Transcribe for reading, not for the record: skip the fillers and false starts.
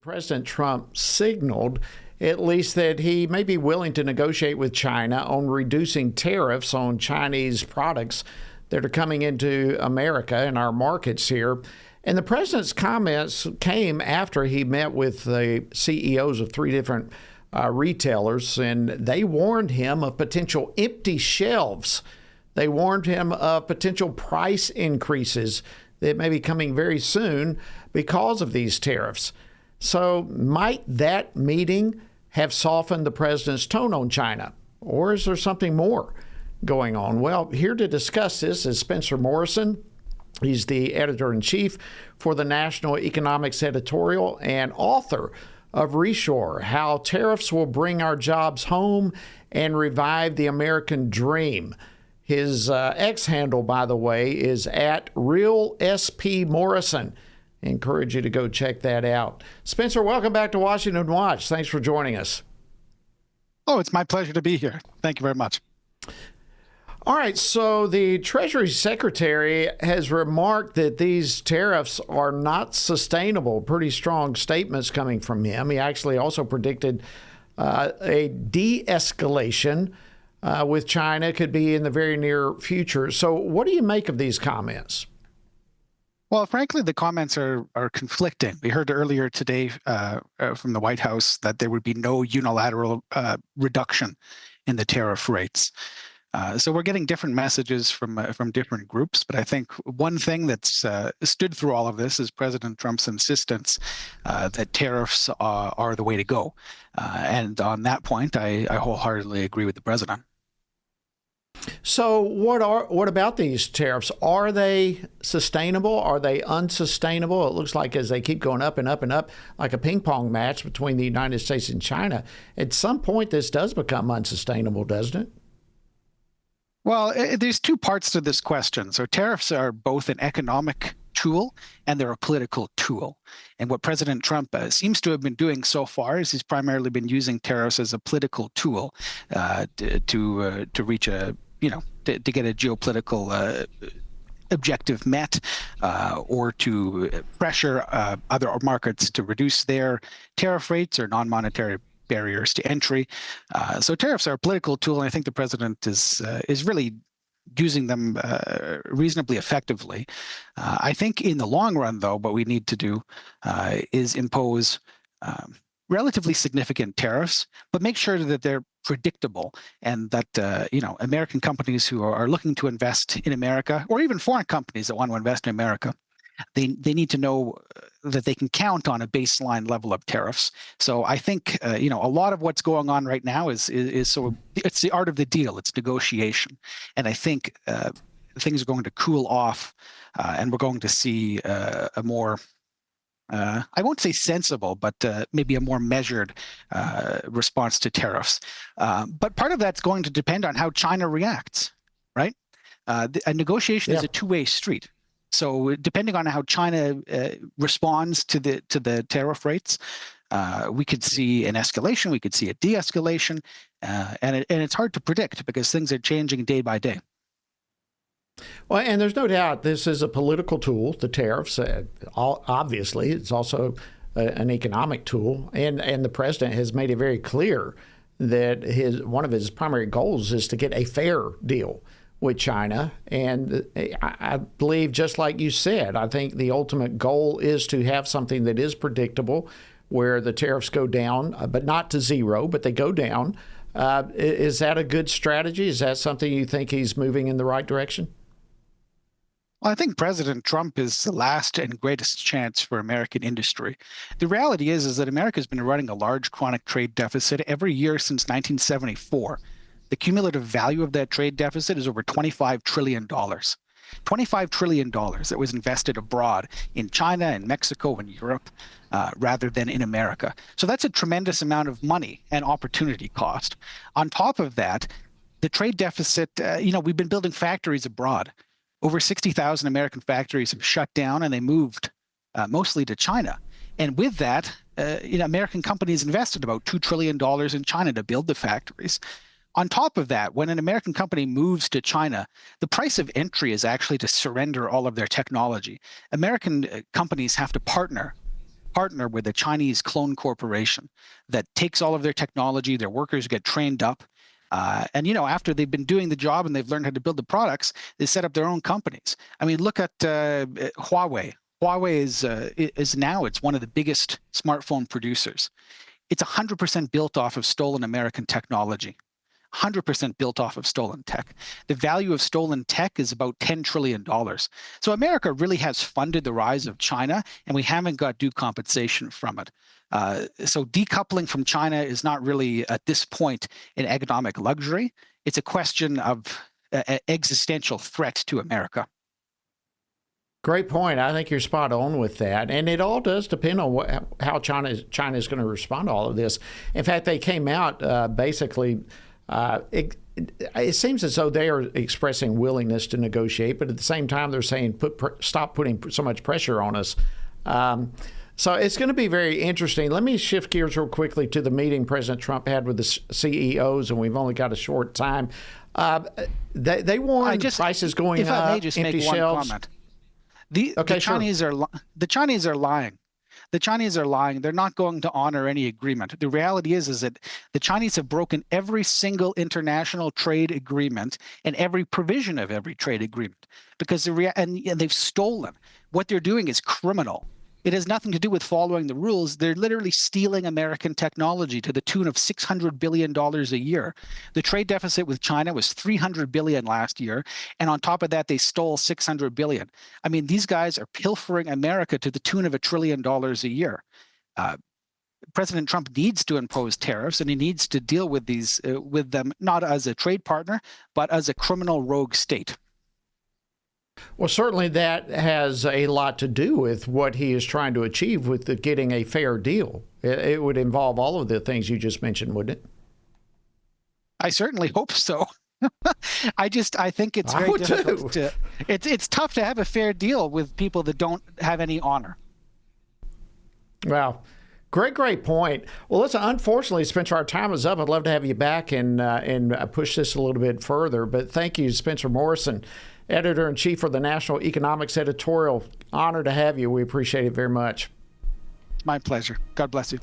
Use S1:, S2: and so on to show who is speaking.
S1: President Trump signaled at least that he may be willing to negotiate with China on reducing tariffs on Chinese products that are coming into America and our markets here. And the president's comments came after he met with the CEOs of three different retailers, and they warned him of potential empty shelves. They warned him of potential price increases that may be coming very soon because of these tariffs. So might that meeting have softened the president's tone on China? Or is there something more going on? Well, here to discuss this is Spencer Morrison. He's the editor-in-chief for the National Economics Editorial and author of Reshore, How Tariffs Will Bring Our Jobs Home and Revive the American Dream. His X handle, by the way, is at RealSPMorrison. Encourage you to go check that out. Spencer, welcome back to Washington Watch. Thanks for joining us.
S2: Oh, it's my pleasure to be here. Thank you very much.
S1: All right, so the Treasury Secretary has remarked that these tariffs are not sustainable. Pretty strong statements coming from him. He actually also predicted a de-escalation with China could be in the very near future. So what do you make of these comments?
S2: Well, frankly, the comments are conflicting. We heard earlier today from the White House that there would be no unilateral reduction in the tariff rates. So we're getting different messages from different groups. But I think one thing that's stood through all of this is President Trump's insistence that tariffs are the way to go. And on that point, I wholeheartedly agree with the president.
S1: So what about these tariffs? Are they sustainable? Are they unsustainable? It looks like as they keep going up and up and up, like a ping pong match between the United States and China, at some point this does become unsustainable, doesn't it?
S2: Well, there's two parts to this question. So tariffs are both an economic tool and they're a political tool. And what President Trump seems to have been doing so far is he's primarily been using tariffs as a political tool to reach a, to get a geopolitical objective met or to pressure other markets to reduce their tariff rates or non-monetary barriers to entry. So tariffs are a political tool, and I think the president is really using them reasonably effectively. I think in the long run, though, what we need to do is impose relatively significant tariffs, but make sure that they're predictable and that American companies who are looking to invest in America, or even foreign companies that want to invest in America, they need to know that they can count on a baseline level of tariffs. So I think a lot of what's going on right now is so it's the art of the deal. It's negotiation, and I think things are going to cool off, and we're going to see a more I won't say sensible, but maybe a more measured response to tariffs. But part of that's going to depend on how China reacts, right? A negotiation is a two-way street. So depending on how China responds to the tariff rates, we could see an escalation, we could see a de-escalation, and it's hard to predict because things are changing day by day.
S1: Well, and there's no doubt this is a political tool, the tariffs. Obviously, it's also an economic tool, and the president has made it very clear that one of his primary goals is to get a fair deal with China. And I believe, just like you said, I think the ultimate goal is to have something that is predictable, where the tariffs go down, but not to zero, but they go down. Is that a good strategy? Is that something you think he's moving in the right direction?
S2: Well, I think President Trump is the last and greatest chance for American industry. The reality is that America has been running a large chronic trade deficit every year since 1974. The cumulative value of that trade deficit is over $25 trillion. $25 trillion that was invested abroad in China and Mexico and Europe rather than in America. So that's a tremendous amount of money and opportunity cost. On top of that, the trade deficit, we've been building factories abroad. Over 60,000 American factories have shut down and they moved mostly to China. And with that, American companies invested about $2 trillion in China to build the factories. On top of that, when an American company moves to China, the price of entry is actually to surrender all of their technology. American companies have to partner partner with a Chinese clone corporation that takes all of their technology, their workers get trained up, and after they've been doing the job and they've learned how to build the products, they set up their own companies. I mean, look at Huawei. Huawei is now, it's one of the biggest smartphone producers. It's 100% built off of stolen American technology. 100% built off of stolen tech. The value of stolen tech is about $10 trillion. So America really has funded the rise of China, and we haven't got due compensation from it. So decoupling from China is not really, at this point, an economic luxury. It's a question of existential threat to America.
S1: Great point. I think you're spot on with that. And it all does depend on how China is going to respond to all of this. In fact, they came out basically... It seems as though they are expressing willingness to negotiate, but at the same time, they're saying stop putting so much pressure on us. So it's going to be very interesting. Let me shift gears real quickly to the meeting President Trump had with the CEOs, and we've only got a short time. They warned prices going up,
S2: if I may just
S1: empty
S2: make one
S1: shelves.
S2: comment. The Chinese are lying. The Chinese are lying. They're not going to honor any agreement. The reality is that the Chinese have broken every single international trade agreement and every provision of every trade agreement because and they've stolen. What they're doing is criminal. It has nothing to do with following the rules. They're literally stealing American technology to the tune of $600 billion a year. The trade deficit with China was $300 billion last year. And on top of that, they stole $600 billion. I mean, these guys are pilfering America to the tune of $1 trillion a year. President Trump needs to impose tariffs, and he needs to deal with with them not as a trade partner, but as a criminal rogue state.
S1: Well, certainly that has a lot to do with what he is trying to achieve with getting a fair deal. It would involve all of the things you just mentioned, wouldn't it?
S2: I certainly hope so. I think it's very difficult it's tough to have a fair deal with people that don't have any honor.
S1: Wow. Great point. Well, listen, unfortunately, Spencer, our time is up. I'd love to have you back and push this a little bit further. But thank you, Spencer Morrison, Editor-in-Chief for the National Economics Editorial. Honor to have you. We appreciate it very much.
S2: My pleasure. God bless you.